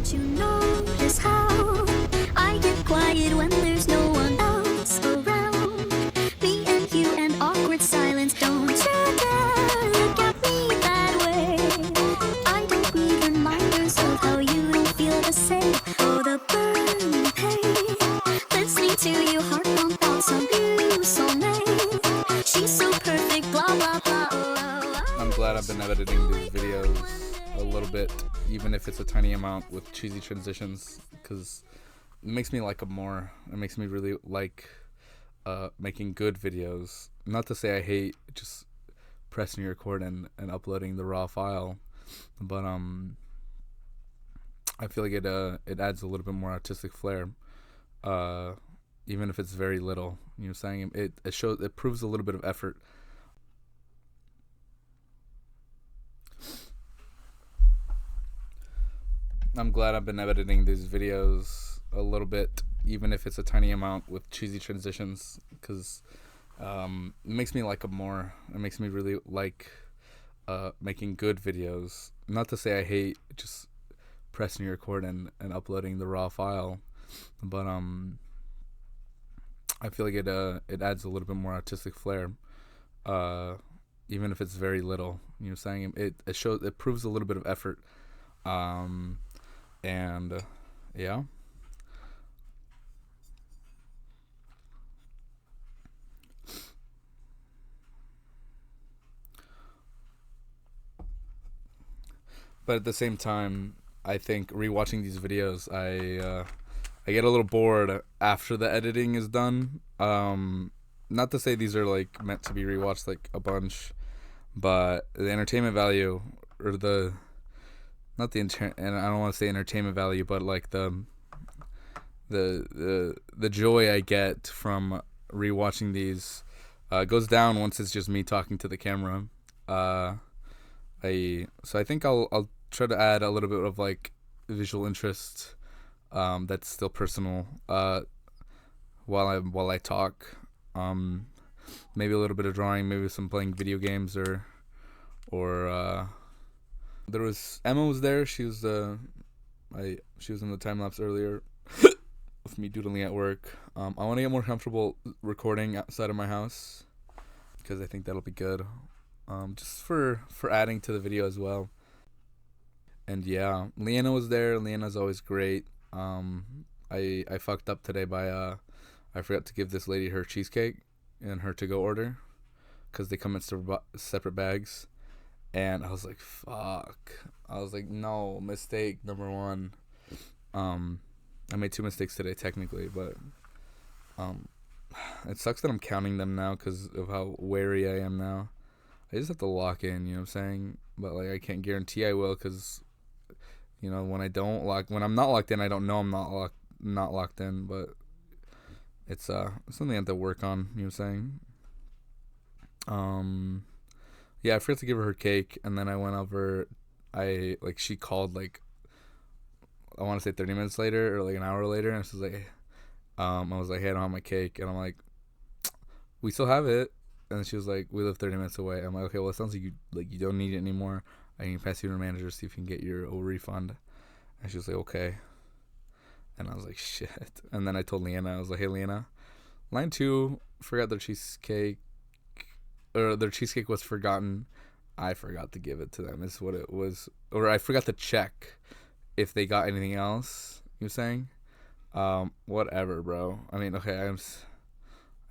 Don't you notice how I get quiet when there's no one else around? Me and you and awkward silence. Don't you dare look at me that way. I don't need reminders of how you don't feel the same. Oh, the burning pain. Listening to you heart pump out some new soulmate. She's so perfect, blah blah blah. I'm glad I've been editing these videos a little bit, even if it's a tiny amount with cheesy transitions, because it makes me like them more. It makes me really like making good videos. Not to say I hate just pressing record and uploading the raw file, but I feel like it adds a little bit more artistic flair, even if it's very little. You know, saying it proves a little bit of effort. I'm glad I've been editing these videos a little bit, even if it's a tiny amount with cheesy transitions, because it makes me like them more. It makes me really like making good videos. Not to say I hate just pressing record and uploading the raw file, but I feel like it adds a little bit more artistic flair, even if it's very little. You know, saying it proves a little bit of effort. And yeah. But at the same time, I think rewatching these videos, I get a little bored after the editing is done. Not to say these are like meant to be rewatched like a bunch, but the entertainment value, or not the and I don't want to say entertainment value, but like the joy I get from rewatching these goes down once it's just me talking to the camera. So I think I'll try to add a little bit of like visual interest that's still personal while I talk. Maybe a little bit of drawing, maybe some playing video games, or there was Emma was there. She was she was in the time lapse earlier with me doodling at work. I want to get more comfortable recording outside of my house, because I think that'll be good, just for adding to the video as well. And yeah, Leanna was there. Leanna's always great. I fucked up today by I forgot to give this lady her cheesecake and her to-go order, because they come in separate bags. And I was like, fuck. I was like, no, mistake number one. I made 2 mistakes today, technically, but it sucks that I'm counting them now because of how wary I am now. I just have to lock in, you know what I'm saying? But like, I can't guarantee I will, because, you know, when I'm not locked in, I don't know I'm not locked in. But it's something I have to work on, you know what I'm saying? Yeah, I forgot to give her cake, and then I went over. She called like, I want to say 30 minutes later or like an hour later, and she was like, I was like, hey, I don't have my cake, and I'm like, we still have it, and she was like, we live 30 minutes away. I'm like, okay, well, it sounds like you don't need it anymore. I can pass you to the manager, see if you can get your old refund. And she was like, okay, and I was like, shit. And then I told Leanna, I was like, hey, Leanna, line 2 forgot their cheesecake. Or their cheesecake was forgotten. I forgot to give it to them, is what it was. Or I forgot to check if they got anything else, you were saying? Whatever, bro. I mean, okay,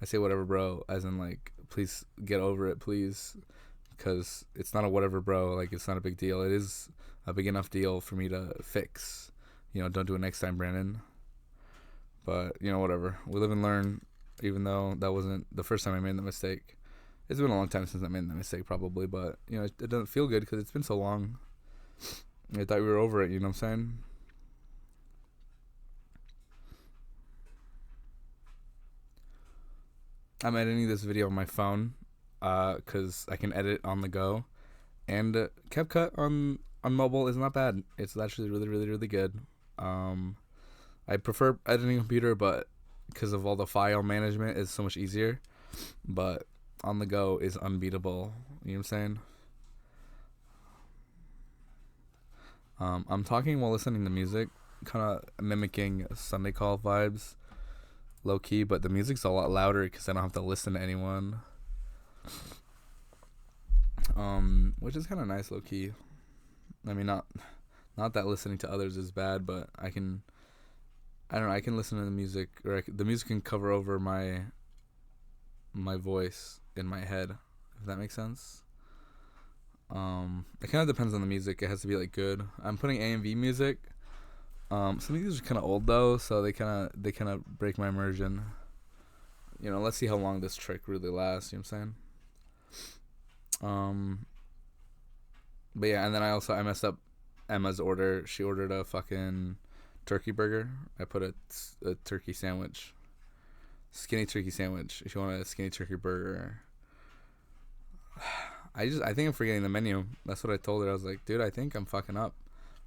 I say whatever, bro, as in like, please get over it, please. Because it's not a whatever, bro. Like, it's not a big deal. It is a big enough deal for me to fix. You know, don't do it next time, Brandon. But, you know, whatever. We live and learn, even though that wasn't the first time I made the mistake. It's been a long time since I made that mistake, probably, but, you know, it doesn't feel good because it's been so long. I thought we were over it, you know what I'm saying? I'm editing this video on my phone, because I can edit on the go, and CapCut on mobile is not bad. It's actually really, really, really good. I prefer editing computer, but because of all the file management, it's so much easier. But on the go is unbeatable. You know what I'm saying? I'm talking while listening to music, kind of mimicking Sunday Call vibes, low key, but the music's a lot louder because I don't have to listen to anyone. Which is kind of nice, low key. I mean, not that listening to others is bad, but I don't know, I can listen to the music, or the music can cover over my voice in my head, if that makes sense. It kind of depends on the music. It has to be like good. I'm putting A&V music. Some of these are kind of old though, so they kind of break my immersion. You know, let's see how long this trick really lasts. You know what I'm saying? But yeah, and then I messed up Emma's order. She ordered a fucking turkey burger. I put a turkey sandwich, skinny turkey sandwich. If you want a skinny turkey burger. I think I'm forgetting the menu. That's what I told her. I was like, dude, I think I'm fucking up.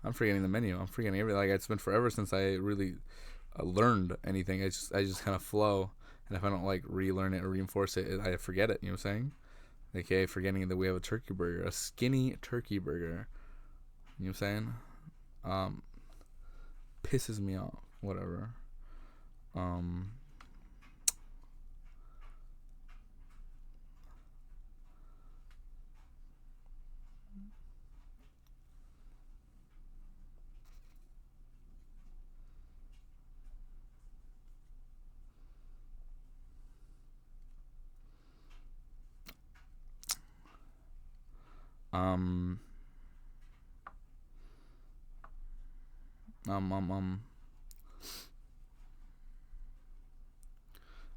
I'm forgetting the menu. I'm forgetting everything. Like, it's been forever since I really learned anything. I just kind of flow, and if I don't like relearn it or reinforce it, I forget it. You know what I'm saying? Okay, forgetting that we have a turkey burger, a skinny turkey burger. You know what I'm saying? Pisses me off. Whatever. Um,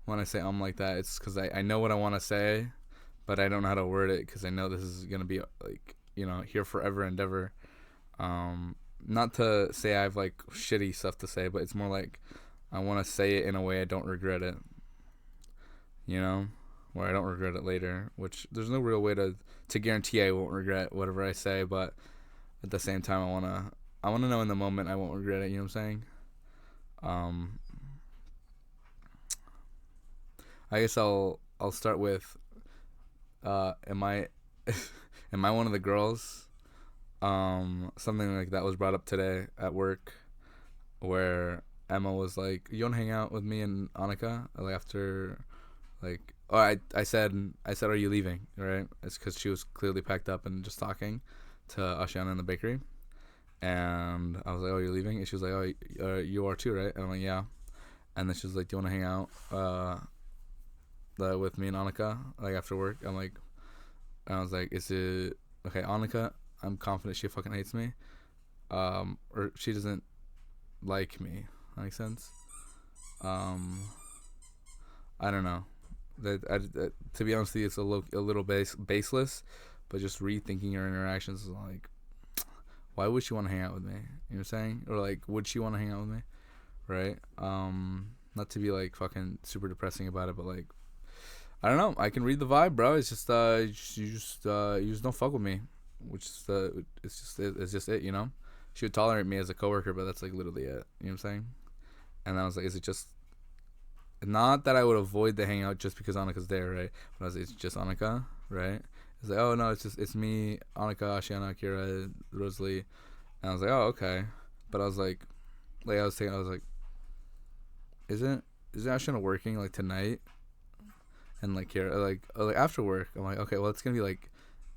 when I say like that, it's because I know what I want to say, but I don't know how to word it because I know this is going to be, like, you know, here forever and ever. Not to say I have, like, shitty stuff to say, but it's more like I want to say it in a way I don't regret it, you know, where I don't regret it later, which there's no real way to guarantee I won't regret whatever I say, but at the same time, I want to know in the moment I won't regret it, you know what I'm saying? I guess I'll start with, am I one of the girls? Something like that was brought up today at work, where Emma was like, "You want to hang out with me and Annika?" Like, after, like, oh, I said, "Are you leaving?" Right? It's because she was clearly packed up and just talking to Ashiana in the bakery, and I was like, "Oh, you're leaving?" And she was like, "Oh, you are too, right?" And I'm like, "Yeah." And then she was like, "Do you want to hang out with me and Annika, like, after work?" And I was like, "Is it okay, Annika? I'm confident she fucking hates me, or she doesn't like me." That makes sense. I don't know. To be honest with you, it's a little baseless, but just rethinking your interactions is like, why would she want to hang out with me? You know what I'm saying? Or, like, would she want to hang out with me? Right? Not to be, like, fucking super depressing about it, but, like, I don't know. I can read the vibe, bro. It's just you just don't fuck with me, which is it's just it, you know. She would tolerate me as a coworker, but that's, like, literally it. You know what I'm saying? And I was like, is it just not that I would avoid the hangout just because Annika's there, right? But I was like, it's just Annika, right? It's like, oh no, it's me, Annika, Ashiana, Kira, Rosalie, and I was like, oh, okay. But I was like I was like, isn't Ashiana working, like, tonight? And, like, Kira, like after work, I'm like, okay, well, it's gonna be like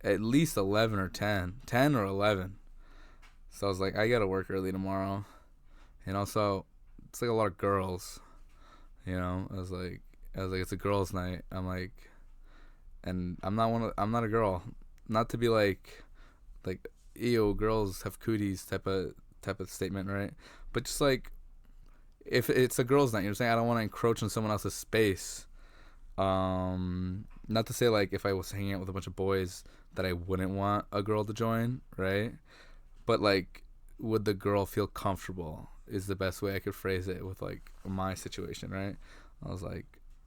at least 11 or 10 or 11. So I was like, I gotta work early tomorrow, and also it's like a lot of girls, you know. I was like, it's a girls' night. I'm like, and I'm not a girl. Not to be like, ew, girls have cooties type of statement, right? But just, like, if it's a girls' night, you're saying I don't want to encroach on someone else's space. Not to say, like, if I was hanging out with a bunch of boys that I wouldn't want a girl to join, right? But, like, would the girl feel comfortable is the best way I could phrase it with, like, my situation, right? I was like,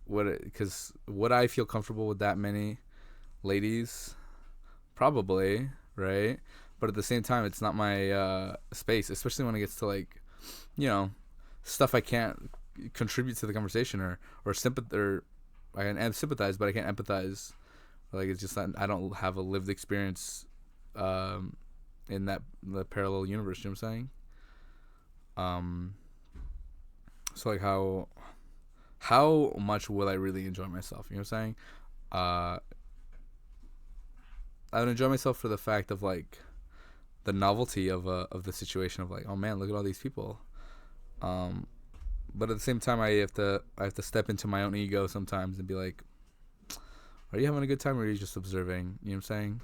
because would I feel comfortable with that many ladies? Probably, right? But at the same time, it's not my space, especially when it gets to, like, you know, stuff I can't contribute to the conversation or I can sympathize, but I can't empathize. Like, it's just that I don't have a lived experience in the parallel universe. You know what I'm saying? So like how much will I really enjoy myself? You know what I'm saying? I would enjoy myself for the fact of like the novelty of the situation of like, oh man, look at all these people. But at the same time, I have to step into my own ego sometimes and be like, are you having a good time or are you just observing? You know what I'm saying?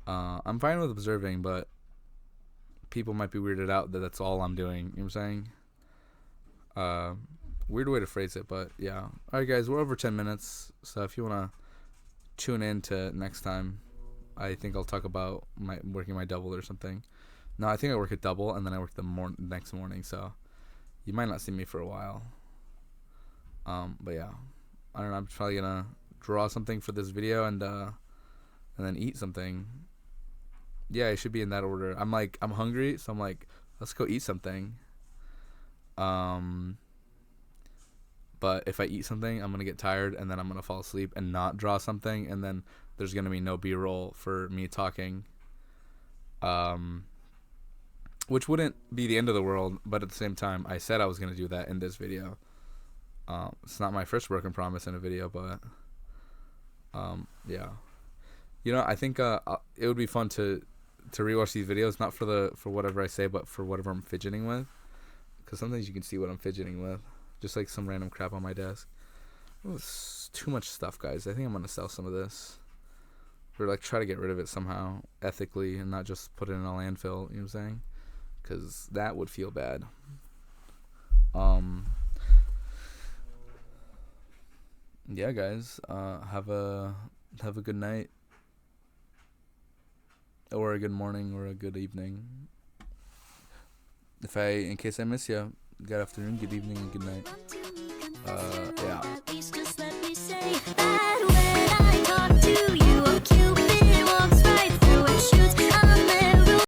I'm fine with observing, but people might be weirded out that that's all I'm doing. You know what I'm saying? Weird way to phrase it, but yeah. All right, guys, we're over 10 minutes, so if you wanna tune in to next time, I think I'll talk about working my double or something. No, I think I work a double and then I work the next morning, so you might not see me for a while. But yeah, I don't know. I'm probably gonna draw something for this video and then eat something. Yeah, it should be in that order. I'm hungry, so I'm like, let's go eat something. But if I eat something, I'm gonna get tired and then I'm gonna fall asleep and not draw something, and then there's gonna be no B-roll for me talking. Which wouldn't be the end of the world, but at the same time, I said I was gonna do that in this video. It's not my first broken promise in a video, but yeah. You know, I think it would be fun to rewatch these videos, not for whatever I say, but for whatever I'm fidgeting with, because sometimes you can see what I'm fidgeting with, just like some random crap on my desk. Oh, it's too much stuff, guys. I think I'm gonna sell some of this, or like try to get rid of it somehow ethically and not just put it in a landfill. You know what I'm saying? Because that would feel bad. Yeah, guys. Have a good night, or a good morning, or a good evening. In case I miss you, good afternoon, good evening, and good night. Yeah.